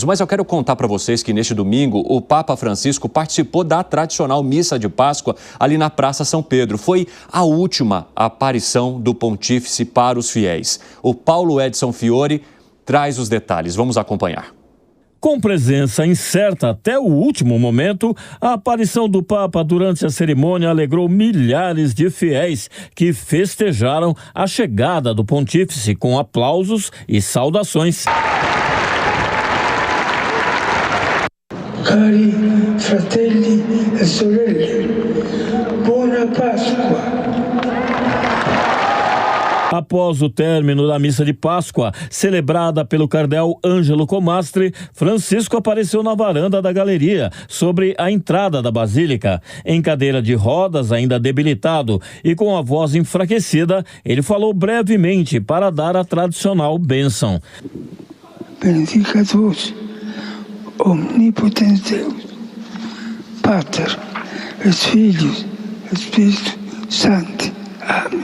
Mas eu quero contar para vocês que neste domingo o Papa Francisco participou da tradicional missa de Páscoa ali na Praça São Pedro. Foi a última aparição do pontífice para os fiéis. O Paulo Edson Fiore traz os detalhes. Vamos acompanhar. Com presença incerta até o último momento, a aparição do Papa durante a cerimônia alegrou milhares de fiéis que festejaram a chegada do pontífice com aplausos e saudações. Cari fratelli e sorelle, buona Páscoa. Após o término da missa de Páscoa, celebrada pelo cardeal Ângelo Comastri, Francisco apareceu na varanda da galeria, sobre a entrada da Basílica. Em cadeira de rodas, ainda debilitado e com a voz enfraquecida, ele falou brevemente para dar a tradicional bênção. Benedicat vos, omnipotens Deus, Pater, et Filius, et Spiritus Sancti. Amém.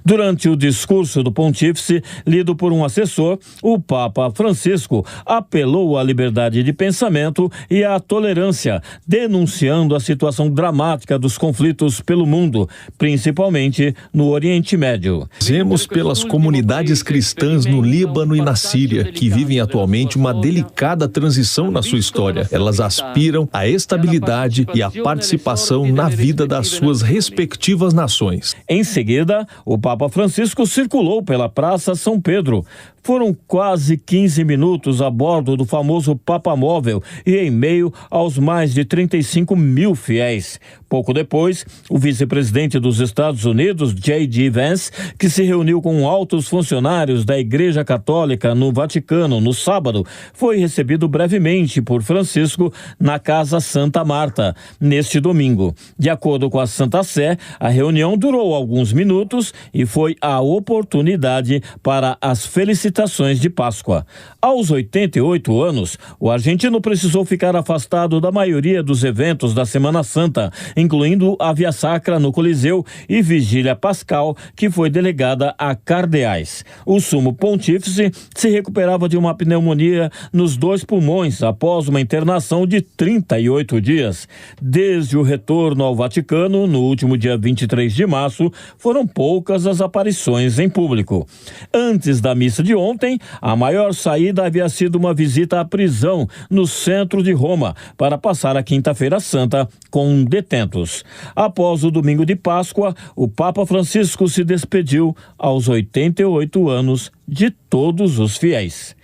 Durante o discurso do pontífice, lido por um assessor, o Papa Francisco apelou à liberdade de pensamento e à tolerância, denunciando a situação dramática dos conflitos pelo mundo, principalmente no Oriente Médio. Rezemos pelas comunidades cristãs no Líbano e na Síria, que vivem atualmente uma delicada transição na sua história. Elas aspiram à estabilidade e à participação na vida das suas respectivas nações. Em seguida, o Papa Francisco circulou pela Praça São Pedro. Foram quase 15 minutos a bordo do famoso Papa Móvel e em meio aos mais de 35 mil fiéis. Pouco depois, o vice-presidente dos Estados Unidos, J.D. Vance, que se reuniu com altos funcionários da Igreja Católica no Vaticano no sábado, foi recebido brevemente por Francisco na Casa Santa Marta, neste domingo. De acordo com a Santa Sé, a reunião durou alguns minutos e foi a oportunidade para as felicitações de Páscoa. Aos 88 anos, o argentino precisou ficar afastado da maioria dos eventos da Semana Santa, incluindo a Via Sacra no Coliseu e Vigília Pascal, que foi delegada a cardeais. O sumo pontífice se recuperava de uma pneumonia nos 2 pulmões após uma internação de 38 dias. Desde o retorno ao Vaticano, no último dia 23 de março, foram poucas as aparições em público. Antes da missa de ontem, a maior saída havia sido uma visita à prisão no centro de Roma para passar a Quinta-feira Santa com detentos. Após o domingo de Páscoa, o Papa Francisco se despediu aos 88 anos de todos os fiéis.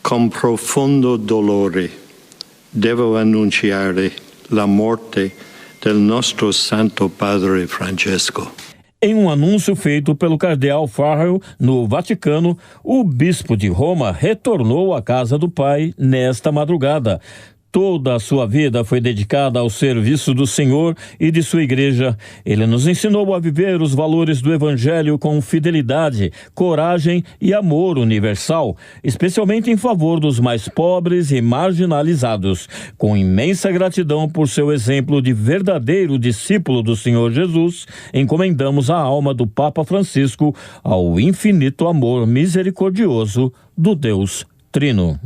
Com profundo dolore, devo annunciare la morte del nostro Santo Padre Francesco. Em um anúncio feito pelo cardeal Farrell no Vaticano, o bispo de Roma retornou à casa do pai nesta madrugada. Toda a sua vida foi dedicada ao serviço do Senhor e de sua igreja. Ele nos ensinou a viver os valores do Evangelho com fidelidade, coragem e amor universal, especialmente em favor dos mais pobres e marginalizados. Com imensa gratidão por seu exemplo de verdadeiro discípulo do Senhor Jesus, encomendamos a alma do Papa Francisco ao infinito amor misericordioso do Deus Trino.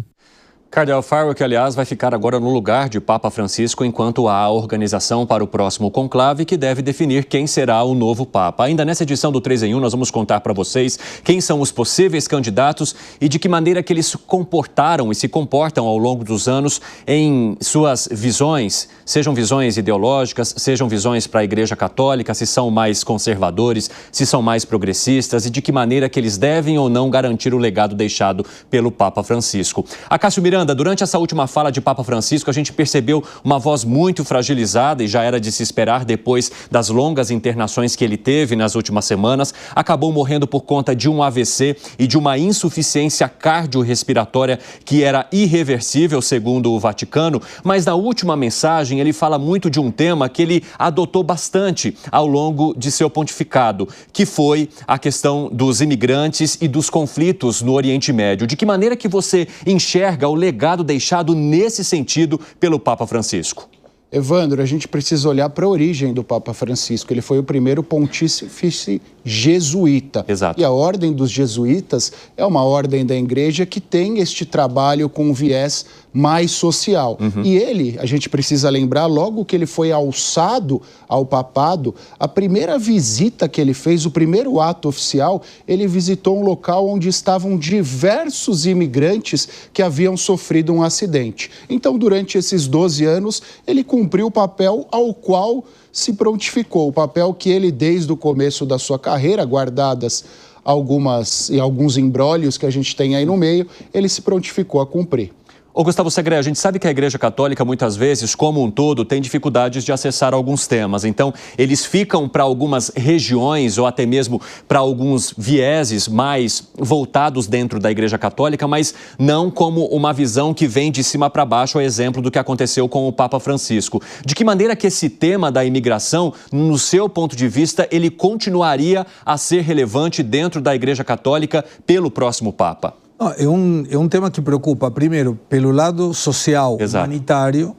Cardeal Farrell, que aliás vai ficar agora no lugar de Papa Francisco enquanto há a organização para o próximo conclave que deve definir quem será o novo Papa. Ainda nessa edição do 3 em 1 nós vamos contar para vocês quem são os possíveis candidatos e de que maneira que eles se comportaram e se comportam ao longo dos anos em suas visões, sejam visões ideológicas, sejam visões para a Igreja Católica, se são mais conservadores, se são mais progressistas e de que maneira que eles devem ou não garantir o legado deixado pelo Papa Francisco. Acácio Miranda, durante essa última fala de Papa Francisco, a gente percebeu uma voz muito fragilizada e já era de se esperar depois das longas internações que ele teve nas últimas semanas. Acabou morrendo por conta de um AVC e de uma insuficiência cardiorrespiratória que era irreversível, segundo o Vaticano. Mas na última mensagem ele fala muito de um tema que ele adotou bastante ao longo de seu pontificado, que foi a questão dos imigrantes e dos conflitos no Oriente Médio. De que maneira que você enxerga o legado deixado nesse sentido pelo Papa Francisco? Evandro, a gente precisa olhar para a origem do Papa Francisco. Ele foi o primeiro pontífice jesuíta. Exato. E a ordem dos jesuítas é uma ordem da igreja que tem este trabalho com um viés mais social. E ele, a gente precisa lembrar, logo que ele foi alçado ao papado, a primeira visita que ele fez, o primeiro ato oficial, ele visitou um local onde estavam diversos imigrantes que haviam sofrido um acidente. Então, durante esses 12 anos, ele cumpriu o papel ao qual se prontificou, o papel que ele, desde o começo da sua carreira, guardadas alguns embrólios que a gente tem aí no meio, ele se prontificou a cumprir. Ô Gustavo Segré, a gente sabe que a Igreja Católica, muitas vezes, como um todo, tem dificuldades de acessar alguns temas. Então, eles ficam para algumas regiões ou até mesmo para alguns vieses mais voltados dentro da Igreja Católica, mas não como uma visão que vem de cima para baixo, a exemplo do que aconteceu com o Papa Francisco. De que maneira que esse tema da imigração, no seu ponto de vista, ele continuaria a ser relevante dentro da Igreja Católica pelo próximo Papa? É um tema que preocupa, primeiro, pelo lado social, Exato. humanitário.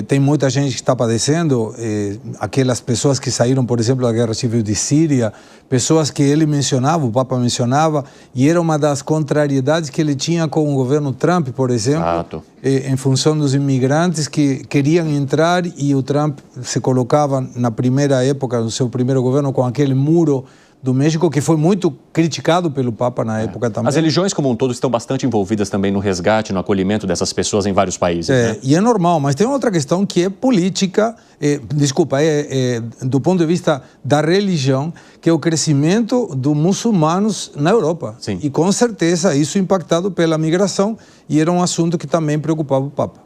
Tem muita gente que está padecendo, aquelas pessoas que saíram, por exemplo, da Guerra Civil de Síria, pessoas que ele mencionava, o Papa mencionava, e era uma das contrariedades que ele tinha com o governo Trump, por exemplo, em função dos imigrantes que queriam entrar, e o Trump se colocava na primeira época, no seu primeiro governo, com aquele muro do México, que foi muito criticado pelo Papa na época também. As religiões como um todo estão bastante envolvidas também no resgate, no acolhimento dessas pessoas em vários países. Né? E é normal, mas tem outra questão que é política, do ponto de vista da religião, que é o crescimento dos muçulmanos na Europa. Sim. E com certeza isso impactado pela migração, e era um assunto que também preocupava o Papa.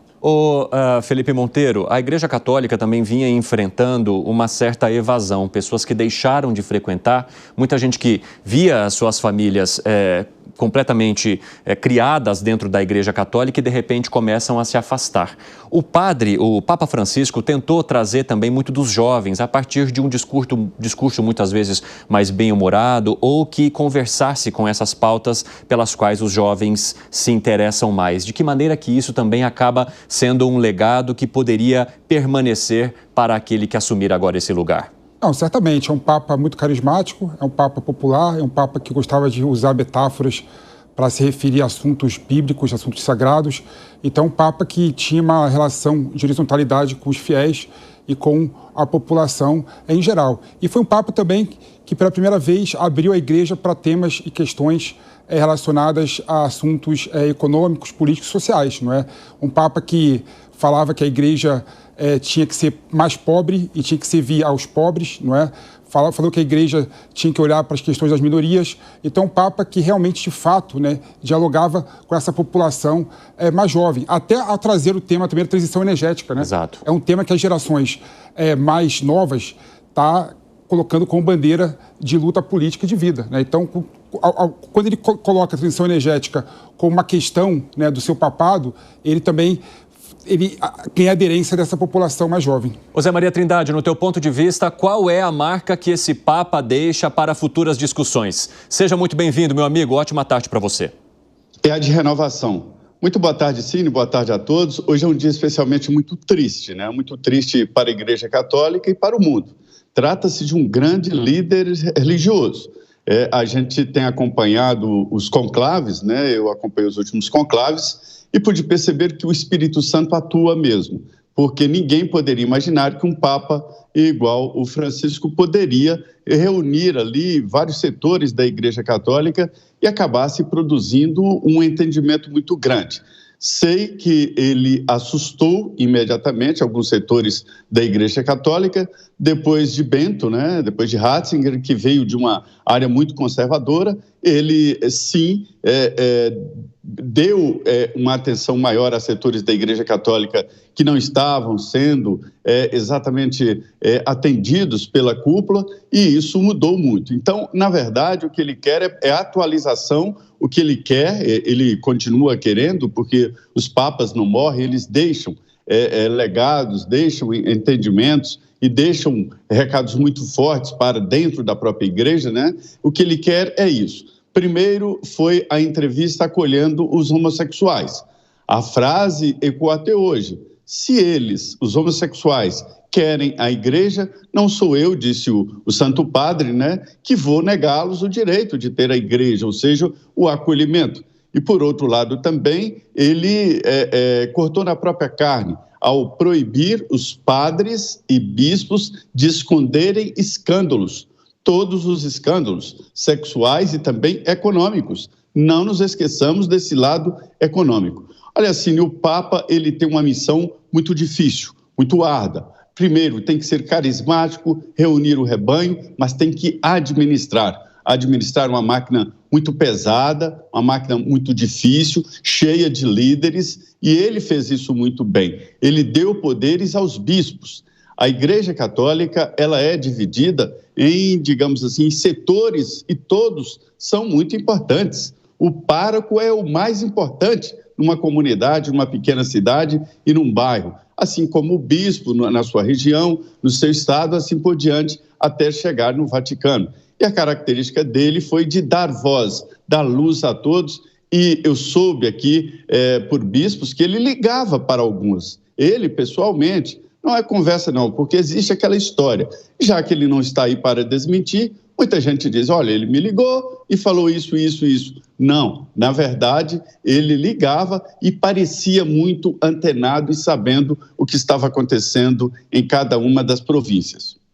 Felipe Monteiro, a Igreja Católica também vinha enfrentando uma certa evasão, pessoas que deixaram de frequentar, muita gente que via as suas famílias completamente criadas dentro da Igreja Católica e de repente começam a se afastar. O Papa Francisco tentou trazer também muito dos jovens a partir de um discurso muitas vezes mais bem-humorado ou que conversasse com essas pautas pelas quais os jovens se interessam mais. De que maneira que isso também acaba sendo um legado que poderia permanecer para aquele que assumir agora esse lugar? Não, certamente, é um Papa muito carismático, é um Papa popular, é um Papa que gostava de usar metáforas para se referir a assuntos bíblicos, assuntos sagrados. Então, um Papa que tinha uma relação de horizontalidade com os fiéis e com a população em geral. E foi um Papa também que, pela primeira vez, abriu a Igreja para temas e questões relacionadas a assuntos econômicos, políticos e sociais, não é? Um Papa que falava que a Igreja tinha que ser mais pobre e tinha que servir aos pobres, não é? Falou que a Igreja tinha que olhar para as questões das minorias. Então, um Papa que realmente, de fato, né, dialogava com essa população mais jovem, até a trazer o tema também da transição energética, né? Exato. É um tema que as gerações mais novas estão colocando como bandeira de luta política e de vida, né? Então, quando ele coloca a transição energética como uma questão, né, do seu papado, ele também tem a aderência dessa população mais jovem. José Maria Trindade, no teu ponto de vista, qual é a marca que esse Papa deixa para futuras discussões? Seja muito bem-vindo, meu amigo. Ótima tarde para você. É a de renovação. Muito boa tarde, Cine. Boa tarde a todos. Hoje é um dia especialmente muito triste, né? Muito triste para a Igreja Católica e para o mundo. Trata-se de um grande líder religioso. A gente tem acompanhado os conclaves, né? Eu acompanhei os últimos conclaves e pude perceber que o Espírito Santo atua mesmo, porque ninguém poderia imaginar que um Papa igual o Francisco poderia reunir ali vários setores da Igreja Católica e acabasse produzindo um entendimento muito grande. Sei que ele assustou imediatamente alguns setores da Igreja Católica, depois de Bento, né? Depois de Ratzinger, que veio de uma área muito conservadora, ele sim deu uma atenção maior a setores da Igreja Católica que não estavam sendo exatamente atendidos pela cúpula, e isso mudou muito. Então, na verdade, o que ele quer é atualização. O que ele quer, ele continua querendo, porque os papas não morrem, eles deixam legados, deixam entendimentos e deixam recados muito fortes para dentro da própria igreja, né? O que ele quer é isso. Primeiro foi a entrevista acolhendo os homossexuais. A frase ecoa até hoje: Se eles, os homossexuais, querem a igreja, não sou eu, disse o Santo Padre, né, que vou negá-los o direito de ter a igreja, ou seja, o acolhimento. E, por outro lado, também, ele cortou na própria carne, ao proibir os padres e bispos de esconderem escândalos, todos os escândalos sexuais e também econômicos. Não nos esqueçamos desse lado econômico. Olha, Cine, o Papa ele tem uma missão muito difícil, muito árdua. Primeiro, tem que ser carismático, reunir o rebanho, mas tem que administrar uma máquina muito pesada, uma máquina muito difícil, cheia de líderes, e ele fez isso muito bem. Ele deu poderes aos bispos. A Igreja Católica, ela é dividida em, digamos assim, setores, e todos são muito importantes. O pároco é o mais importante numa comunidade, numa pequena cidade e num bairro, assim como o bispo na sua região, no seu estado, assim por diante, até chegar no Vaticano. E a característica dele foi de dar voz, dar luz a todos, e eu soube aqui por bispos que ele ligava para alguns, ele pessoalmente. Não é conversa não, porque existe aquela história. Já que ele não está aí para desmentir, muita gente diz, olha, ele me ligou e falou isso, isso, isso. Não, na verdade, ele ligava e parecia muito antenado e sabendo o que estava acontecendo em cada uma das províncias.